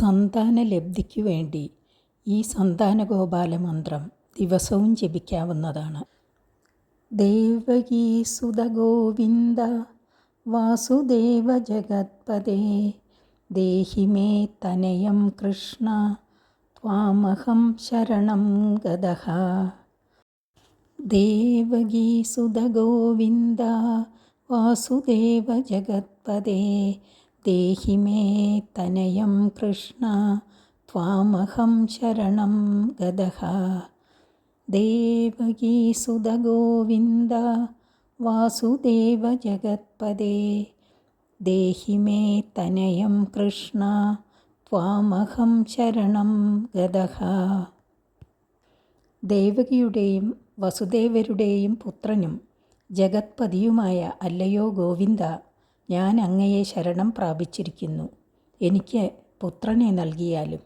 സന്താനലബ്ധിക്കു വേണ്ടി ഈ സന്താനഗോപാല മന്ത്രം ദിവസവും ജപിക്കാവുന്നതാണ്. ദേവകീസുത ഗോവിന്ദ വാസുദേവ ജഗത്പദേ ദേഹി മേ തനയം കൃഷ്ണ ത്വാമഹം ശരണം ഗതഃ. ദേവകീസുത ഗോവിന്ദ വാസുദേവ ജഗത്പദേ ദേഹി മേ തനയം കൃഷ്ണ ത്വാമഹം ശരണം ഗതഃ. ദേവകീസുത ഗോവിന്ദ വാസുദേവ ജഗത്പദേ ദേഹി മേ തനയം കൃഷ്ണ ത്വാമഹം ശരണം ഗതഃ. ദേവകിയുടെയും വസുദേവരുടെയും പുത്രനും ജഗത്പതിയുമായ അല്ലയോ ഗോവിന്ദ, ഞാൻ അങ്ങയെ ശരണം പ്രാപിച്ചിരിക്കുന്നു. എനിക്ക് പുത്രനെ നൽകിയാലും.